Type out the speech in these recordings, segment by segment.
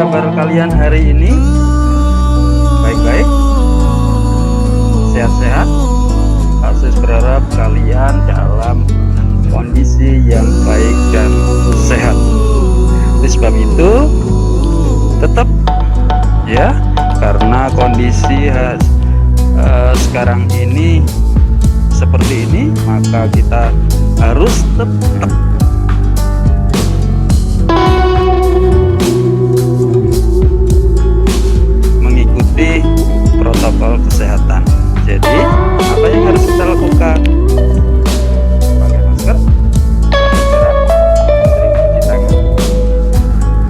kabar kalian hari ini? Baik-baik? Sehat-sehat? Saya berharap kalian dalam kondisi yang baik dan sehat. Oleh sebab itu, tetap ya, karena kondisi sekarang ini seperti ini, maka kita harus tetap mengikuti protokol kesehatan. Jadi, apa yang harus kita lakukan? Pakai masker, sering cuci tangan.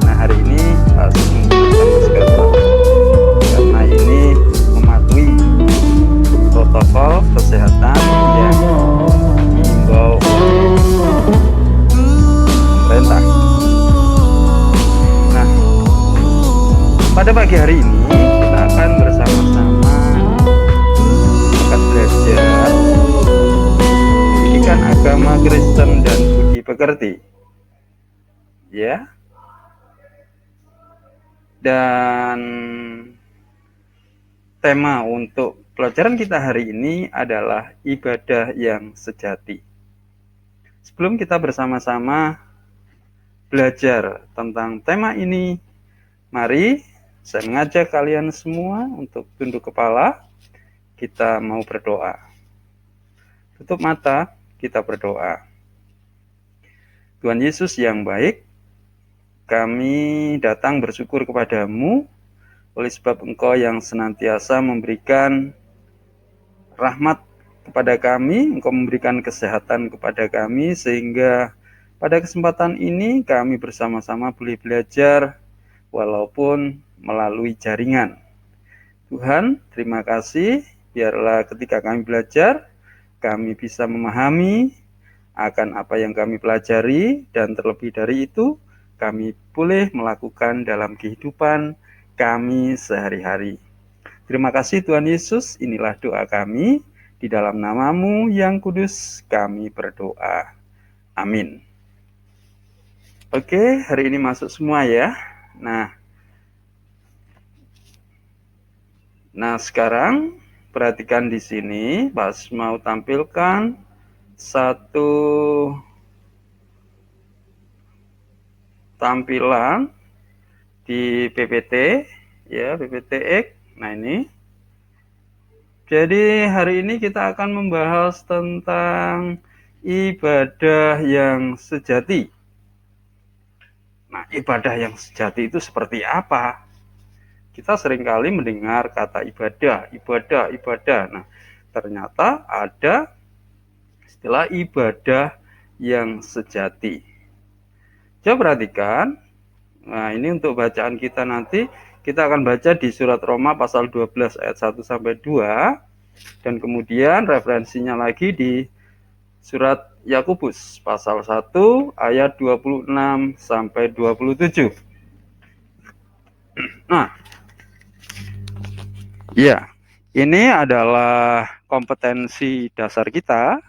Nah, hari ini harus menggunakan masker karena ini mematuhi protokol kesehatan yang diimbau oleh pemerintah. Nah, pada pagi hari ini kita akan bersama-sama akan belajar pendidikan agama Kristen dan budi pekerti, ya. Dan tema untuk pelajaran kita hari ini adalah ibadah yang sejati. Sebelum kita bersama-sama belajar tentang tema ini, mari saya mengajak kalian semua untuk tunduk kepala. Kita mau berdoa. Tutup mata, kita berdoa. Tuhan Yesus yang baik, kami datang bersyukur kepadamu oleh sebab Engkau yang senantiasa memberikan rahmat kepada kami, Engkau memberikan kesehatan kepada kami, sehingga pada kesempatan ini kami bersama-sama boleh belajar walaupun melalui jaringan. Tuhan, terima kasih, biarlah ketika kami belajar, kami bisa memahami akan apa yang kami pelajari, dan terlebih dari itu, kami boleh melakukan dalam kehidupan kami sehari-hari. Terima kasih Tuhan Yesus, inilah doa kami, di dalam nama-Mu yang kudus kami berdoa. Amin. Oke, hari ini masuk semua ya. Nah sekarang perhatikan di sini, pas mau tampilkan satu tampilan di PPT ya, PPTX. Nah ini, jadi hari ini kita akan membahas tentang ibadah yang sejati. Nah, ibadah yang sejati itu seperti apa? Kita seringkali mendengar kata ibadah. Nah, ternyata ada istilah ibadah yang sejati. Coba perhatikan. Nah, ini untuk bacaan kita nanti. Kita akan baca di surat Roma pasal 12 ayat 1 sampai 2. Dan kemudian referensinya lagi di surat Yakobus pasal 1 ayat 26 sampai 27. Nah, ya, ini adalah kompetensi dasar kita,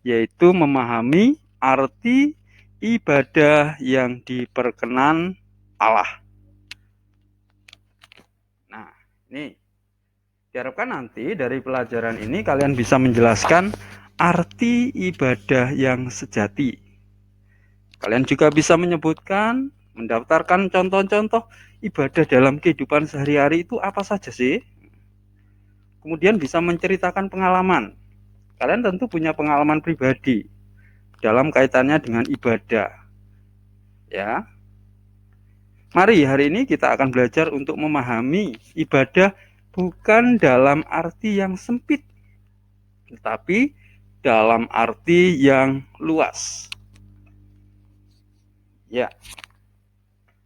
yaitu memahami arti ibadah yang diperkenan Allah. Nah, ini diharapkan nanti dari pelajaran ini kalian bisa menjelaskan arti ibadah yang sejati. Kalian juga bisa menyebutkan, mendaftarkan contoh-contoh ibadah dalam kehidupan sehari-hari itu apa saja sih? Kemudian bisa menceritakan pengalaman. Kalian tentu punya pengalaman pribadi dalam kaitannya dengan ibadah. Ya. Mari hari ini kita akan belajar untuk memahami ibadah bukan dalam arti yang sempit, tetapi dalam arti yang luas. Ya.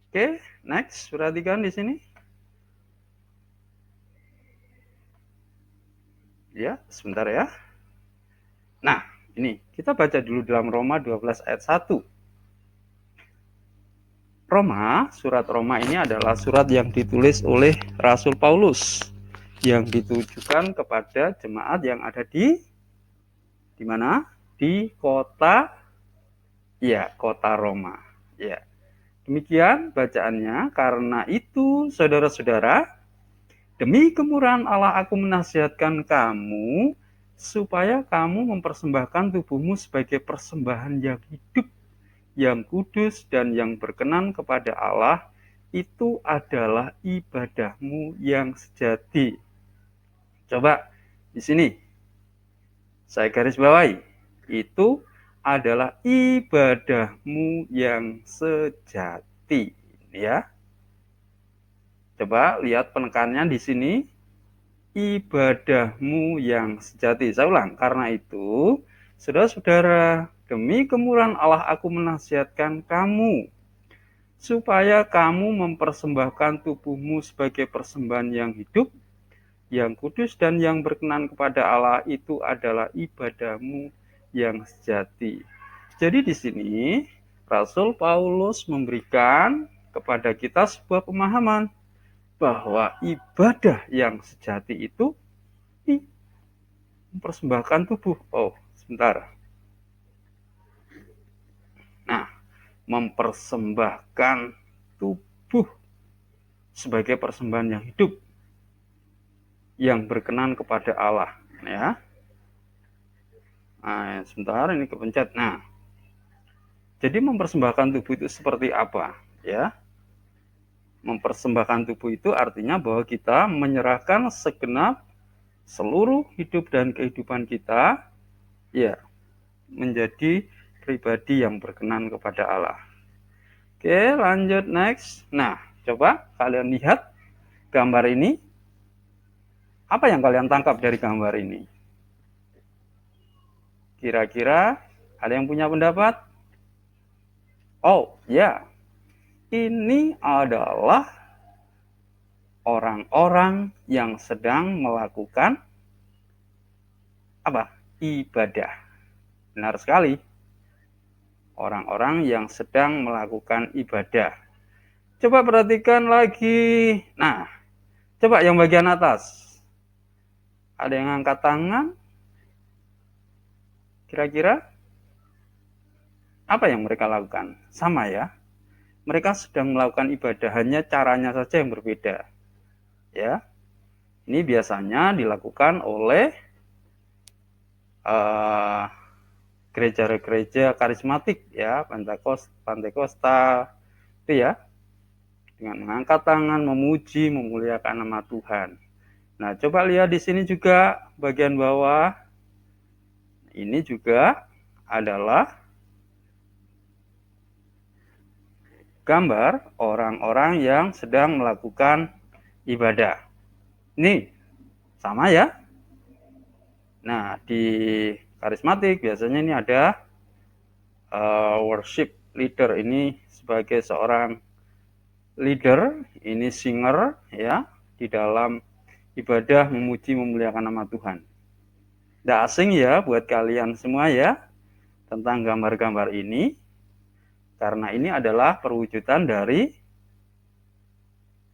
Oke, next, perhatikan di sini. Ya, sebentar ya. Nah, ini kita baca dulu dalam Roma 12 ayat 1. Surat Roma ini adalah surat yang ditulis oleh Rasul Paulus yang ditujukan kepada jemaat yang ada di mana? Di kota Roma. Ya. Demikian bacaannya. Karena itu, saudara-saudara, demi kemurahan Allah aku menasihatkan kamu supaya kamu mempersembahkan tubuhmu sebagai persembahan yang hidup, yang kudus, dan yang berkenan kepada Allah. Itu adalah ibadahmu yang sejati. Coba di sini saya garis bawahi. Itu adalah ibadahmu yang sejati, ya. Coba lihat penekanannya di sini, ibadahmu yang sejati. Saya ulang, karena itu, saudara-saudara, demi kemurahan Allah aku menasihatkan kamu supaya kamu mempersembahkan tubuhmu sebagai persembahan yang hidup, yang kudus, dan yang berkenan kepada Allah. Itu adalah ibadahmu yang sejati. Jadi di sini Rasul Paulus memberikan kepada kita sebuah pemahaman bahwa ibadah yang sejati itu mempersembahkan tubuh. Oh, sebentar. Nah, mempersembahkan tubuh sebagai persembahan yang hidup, yang berkenan kepada Allah, ya. Nah, sebentar ini kepencet. Nah, jadi mempersembahkan tubuh itu seperti apa, ya? Mempersembahkan tubuh itu artinya bahwa kita menyerahkan segenap seluruh hidup dan kehidupan kita, ya, menjadi pribadi yang berkenan kepada Allah. Oke, lanjut next. Nah, coba kalian lihat gambar ini. Apa yang kalian tangkap dari gambar ini? Kira-kira ada yang punya pendapat? Oh, ya. Ini adalah orang-orang yang sedang melakukan apa? Ibadah. Benar sekali. Orang-orang yang sedang melakukan ibadah. Coba perhatikan lagi. Nah, coba yang bagian atas. Ada yang angkat tangan? Kira-kira apa yang mereka lakukan? Sama ya. Mereka sedang melakukan ibadah, hanya caranya saja yang berbeda. Ya. Ini biasanya dilakukan oleh gereja-gereja karismatik, ya, Pentakosta, itu ya, dengan mengangkat tangan, memuji, memuliakan nama Tuhan. Nah, coba lihat di sini juga bagian bawah. Ini juga adalah gambar orang-orang yang sedang melakukan ibadah. Ini sama ya. Nah, di karismatik biasanya ini ada worship leader, ini sebagai seorang leader, ini singer, ya, di dalam ibadah memuji memuliakan nama Tuhan. Tidak asing ya buat kalian semua ya tentang gambar-gambar ini, karena ini adalah perwujudan dari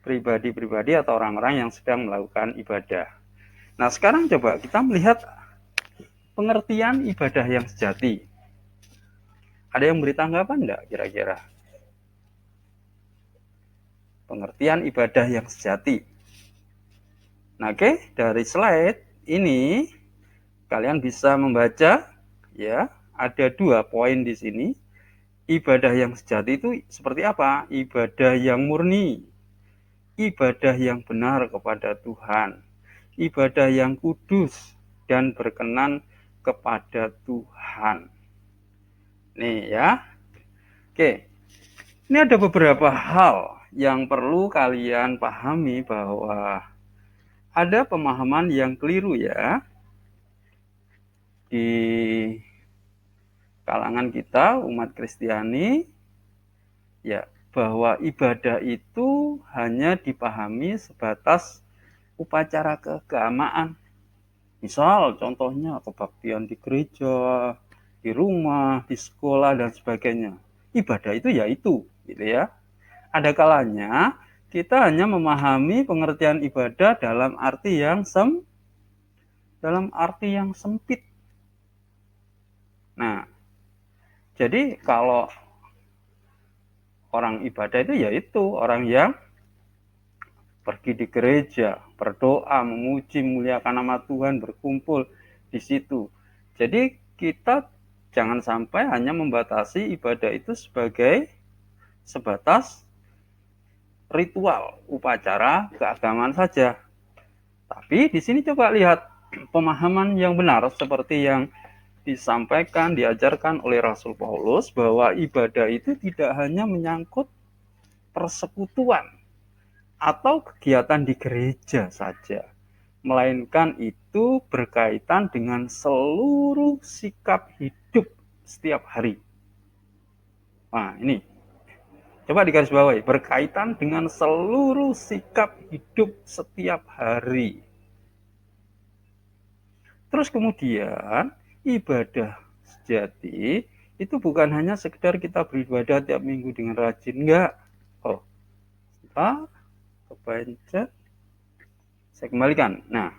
pribadi-pribadi atau orang-orang yang sedang melakukan ibadah. Nah, sekarang coba kita melihat pengertian ibadah yang sejati. Ada yang beri tanggapan enggak kira-kira? Pengertian ibadah yang sejati. Nah, oke, dari slide ini kalian bisa membaca, ya, ada 2 poin di sini. Ibadah yang sejati itu seperti apa? Ibadah yang murni, ibadah yang benar kepada Tuhan, ibadah yang kudus dan berkenan kepada Tuhan. Nih ya. Oke. Ini ada beberapa hal yang perlu kalian pahami, bahwa ada pemahaman yang keliru ya di kalangan kita umat Kristiani, ya, bahwa ibadah itu hanya dipahami sebatas upacara keagamaan. Misal contohnya kebaktian di gereja, di rumah, di sekolah dan sebagainya. Ibadah itu ya itu, gitu ya. Ada kalanya kita hanya memahami pengertian ibadah dalam arti yang sempit. Nah, jadi kalau Orang ibadah itu yaitu orang yang pergi di gereja, berdoa, memuji, memuliakan nama Tuhan, berkumpul di situ. Jadi kita jangan sampai hanya membatasi ibadah itu sebatas ritual, upacara, keagamaan saja. Tapi di sini coba lihat pemahaman yang benar seperti yang disampaikan, diajarkan oleh Rasul Paulus bahwa ibadah itu tidak hanya menyangkut persekutuan atau kegiatan di gereja saja, melainkan itu berkaitan dengan seluruh sikap hidup setiap hari. Nah, ini coba digarisbawahi, berkaitan dengan seluruh sikap hidup setiap hari. Terus kemudian ibadah sejati itu bukan hanya sekedar kita beribadah tiap minggu dengan rajin, enggak. Oh, kita kepencet. Saya kembalikan. Nah,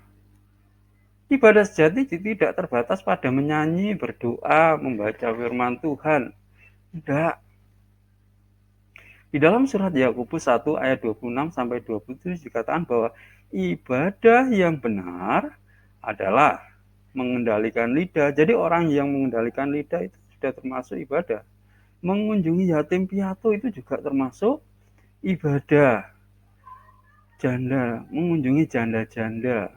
ibadah sejati tidak terbatas pada menyanyi, berdoa, membaca firman Tuhan. Tidak. Di dalam surat Yakobus 1 ayat 26 sampai 27 dikatakan bahwa ibadah yang benar adalah mengendalikan lidah. Jadi orang yang mengendalikan lidah itu sudah termasuk ibadah. Mengunjungi yatim piatu itu juga termasuk ibadah. Janda, mengunjungi janda-janda.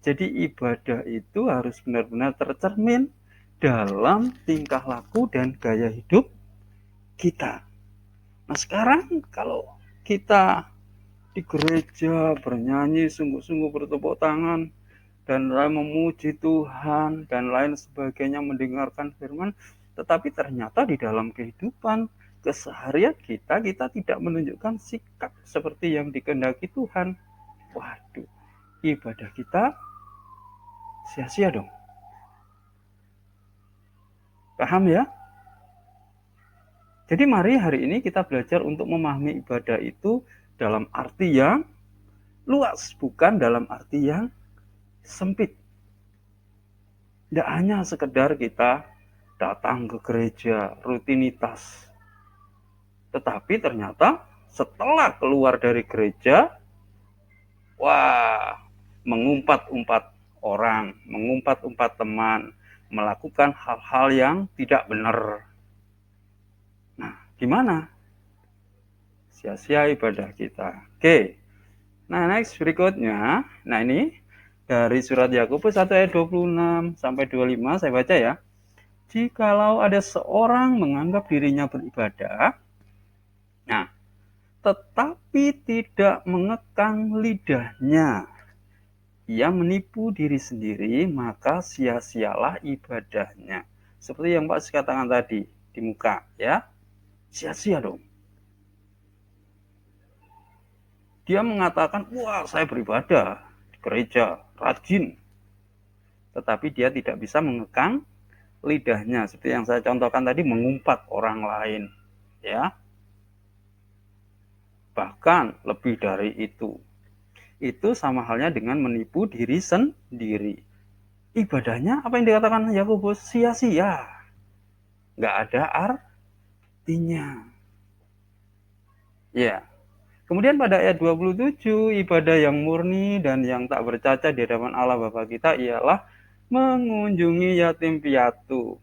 Jadi ibadah itu harus benar-benar tercermin dalam tingkah laku dan gaya hidup kita. Nah sekarang kalau kita di gereja bernyanyi sungguh-sungguh bertepuk tangan dan lain memuji Tuhan dan lain sebagainya, mendengarkan firman, tetapi ternyata di dalam kehidupan keseharian kita tidak menunjukkan sikap seperti yang dikehendaki Tuhan. Waduh, ibadah kita sia-sia dong. Paham ya? Jadi mari hari ini kita belajar untuk memahami ibadah itu dalam arti yang luas, bukan dalam arti yang sempit. Tidak hanya sekedar kita datang ke gereja, rutinitas. Tetapi ternyata setelah keluar dari gereja, wah, mengumpat-umpat orang, mengumpat-umpat teman, melakukan hal-hal yang tidak benar. Nah, gimana? Sia-sia ibadah kita. Oke. Nah, next berikutnya. Nah, ini dari surat Yakobus 1 ayat 26 sampai 25 saya baca ya. Jikalau ada seorang menganggap dirinya beribadah, nah, tetapi tidak mengekang lidahnya, ia menipu diri sendiri, maka sia-sialah ibadahnya. Seperti yang Pak katakan tadi di muka ya. Sia-sia dong. Dia mengatakan, wah saya beribadah di gereja, rajin. Tetapi dia tidak bisa mengekang lidahnya. Seperti yang saya contohkan tadi, mengumpat orang lain. Ya. Bahkan lebih dari itu. Itu sama halnya dengan menipu diri sendiri. Ibadahnya apa yang dikatakan Yakobus? Sia-sia. Nggak ada artinya. Ya. Kemudian pada ayat 27, ibadah yang murni dan yang tak bercacat di hadapan Allah Bapa kita ialah mengunjungi yatim piatu,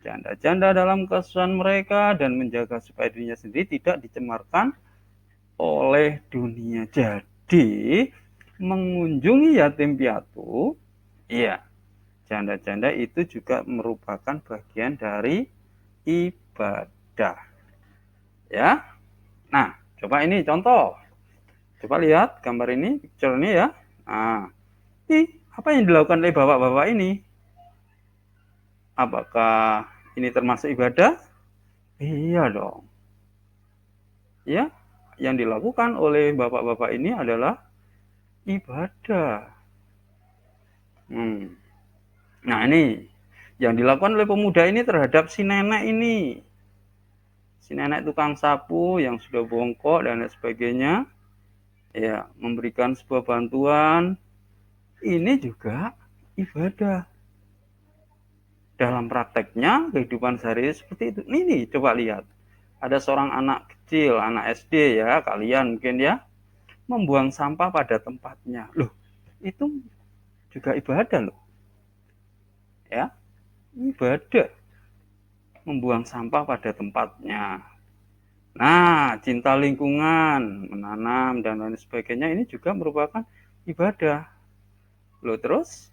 janda-janda dalam kesusahan mereka, dan menjaga supaya dirinya sendiri tidak dicemarkan oleh dunia. Jadi, mengunjungi yatim piatu, iya, janda-janda itu juga merupakan bagian dari ibadah. Ya. Nah, coba ini contoh. Coba lihat gambar ini, picture ini ya. Nah, ini apa yang dilakukan oleh bapak-bapak ini? Apakah ini termasuk ibadah? Iya dong. Ya, yang dilakukan oleh bapak-bapak ini adalah ibadah. Nah ini, yang dilakukan oleh pemuda ini terhadap si nenek ini. Si nenek tukang sapu yang sudah bongkok dan lain sebagainya. Ya, memberikan sebuah bantuan. Ini juga ibadah. Dalam prakteknya kehidupan sehari seperti itu. Ini coba lihat. ada seorang anak kecil, anak SD ya, kalian mungkin ya, membuang sampah pada tempatnya. Loh, itu juga ibadah loh. Ya, ibadah membuang sampah pada tempatnya. Nah, cinta lingkungan, menanam dan lain sebagainya ini juga merupakan ibadah. Loh terus,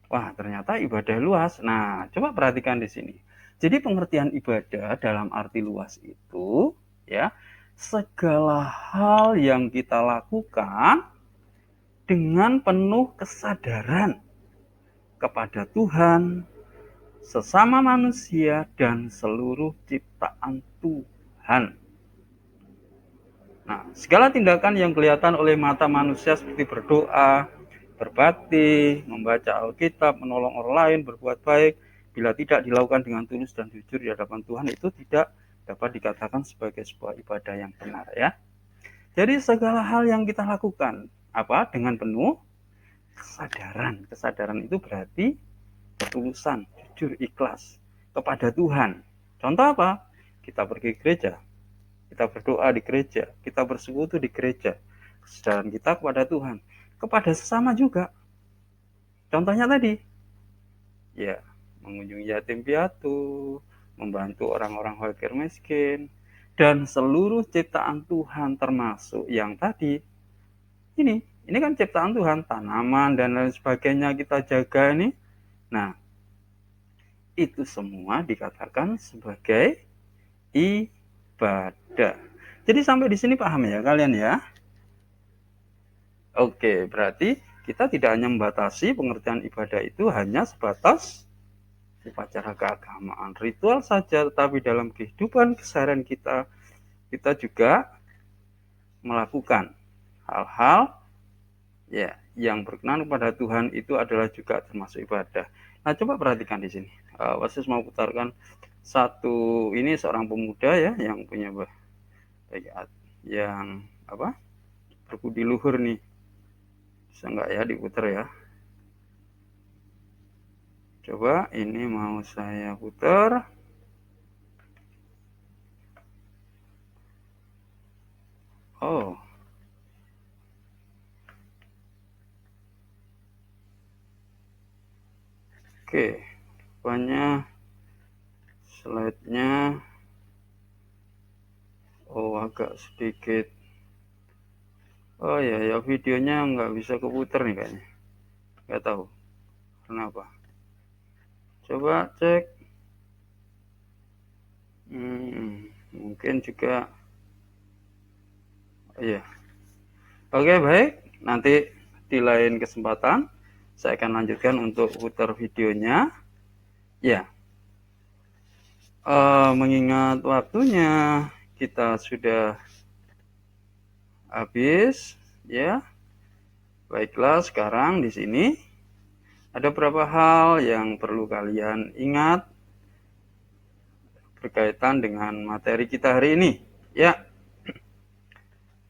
wah ternyata ibadah luas. Nah, coba perhatikan di sini. Jadi pengertian ibadah dalam arti luas itu ya, segala hal yang kita lakukan dengan penuh kesadaran kepada Tuhan, sesama manusia dan seluruh ciptaan Tuhan. Nah, segala tindakan yang kelihatan oleh mata manusia seperti berdoa, berbakti, membaca Alkitab, menolong orang lain, berbuat baik, bila tidak dilakukan dengan tulus dan jujur di hadapan Tuhan, itu tidak dapat dikatakan sebagai sebuah ibadah yang benar ya. Jadi segala hal yang kita lakukan apa dengan penuh kesadaran. Kesadaran itu berarti ketulusan, jujur, ikhlas kepada Tuhan. Contoh apa? Kita pergi gereja, kita berdoa di gereja, kita bersekutu di gereja, kesadaran kita kepada Tuhan, kepada sesama juga. Contohnya tadi, ya mengunjungi yatim piatu, membantu orang-orang fakir miskin, dan seluruh ciptaan Tuhan termasuk yang tadi. Ini kan ciptaan Tuhan, tanaman dan lain sebagainya kita jaga ini. Nah, itu semua dikatakan sebagai ibadah. Jadi sampai di sini paham ya kalian ya? Oke, berarti kita tidak hanya membatasi pengertian ibadah itu hanya sebatas upacara keagamaan, ritual saja, tetapi dalam kehidupan keseharian kita, kita juga melakukan hal-hal ya yang berkenan kepada Tuhan itu adalah juga termasuk ibadah. Nah, coba perhatikan di sini. Wasis mau putarkan satu ini seorang pemuda ya yang punya yang apa berbudi luhur nih, bisa nggak ya diputar ya? Coba ini mau saya putar. Oh, oke, rupanya slide-nya agak sedikit. Oh ya, ya videonya nggak bisa keputar nih kayaknya. Nggak tahu kenapa. Coba cek. Mungkin juga. Iya. Oke, baik. Nanti di lain kesempatan saya akan lanjutkan untuk putar videonya. Ya, mengingat waktunya kita sudah habis, ya. Baiklah, sekarang di sini ada beberapa hal yang perlu kalian ingat berkaitan dengan materi kita hari ini. Ya,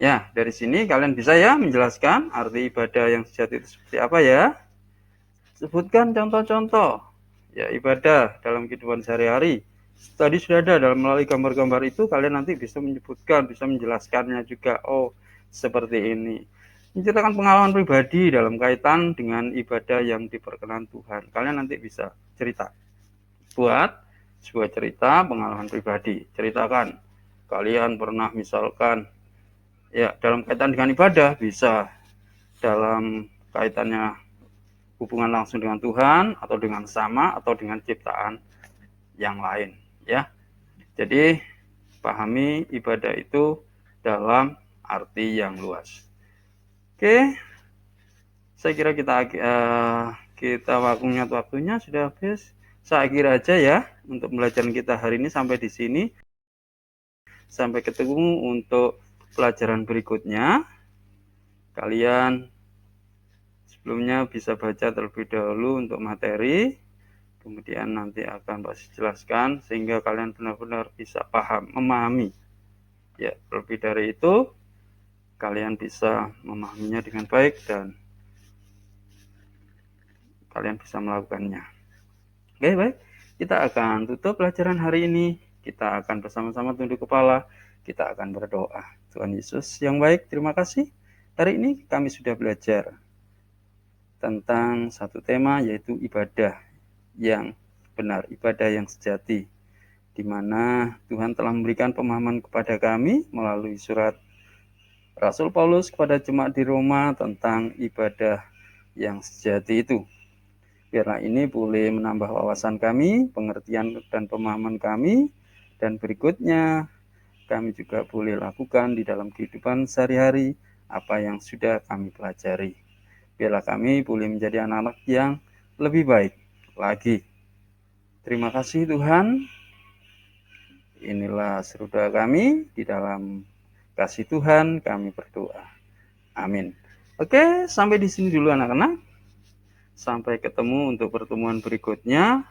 ya dari sini kalian bisa ya menjelaskan arti ibadah yang sejati itu seperti apa ya. Sebutkan contoh-contoh ya ibadah dalam kehidupan sehari-hari. Tadi sudah ada dalam melalui gambar-gambar itu kalian nanti bisa menyebutkan, bisa menjelaskannya juga. Oh, seperti ini. Menceritakan pengalaman pribadi dalam kaitan dengan ibadah yang diperkenan Tuhan. Kalian nanti bisa cerita. Buat sebuah cerita pengalaman pribadi. Ceritakan kalian pernah misalkan ya dalam kaitan dengan ibadah, bisa dalam kaitannya hubungan langsung dengan Tuhan atau dengan sama atau dengan ciptaan yang lain ya. Jadi pahami ibadah itu dalam arti yang luas. Oke, saya kira kita waktunya sudah habis. Saya kira aja ya untuk pelajaran kita hari ini sampai di sini. Sampai ketemu untuk pelajaran berikutnya. Kalian sebelumnya bisa baca terlebih dahulu untuk materi, kemudian nanti akan Pak jelaskan sehingga kalian benar-benar bisa paham, memahami. Ya, lebih dari itu kalian bisa memahaminya dengan baik dan kalian bisa melakukannya. Oke, baik. Kita akan tutup pelajaran hari ini. kita akan bersama-sama tunduk kepala, kita akan berdoa. Tuhan Yesus yang baik, terima kasih. Hari ini kami sudah belajar tentang satu tema, yaitu ibadah yang benar, ibadah yang sejati, di mana Tuhan telah memberikan pemahaman kepada kami melalui surat Rasul Paulus kepada jemaat di Roma tentang ibadah yang sejati itu. Biarlah ini boleh menambah wawasan kami, pengertian dan pemahaman kami, dan berikutnya kami juga boleh lakukan di dalam kehidupan sehari-hari apa yang sudah kami pelajari. Biarlah kami boleh menjadi anak-anak yang lebih baik lagi. Terima kasih Tuhan. Inilah serudah kami di dalam kasih Tuhan kami berdoa. Amin. Oke, sampai di sini dulu anak-anak. Sampai ketemu untuk pertemuan berikutnya.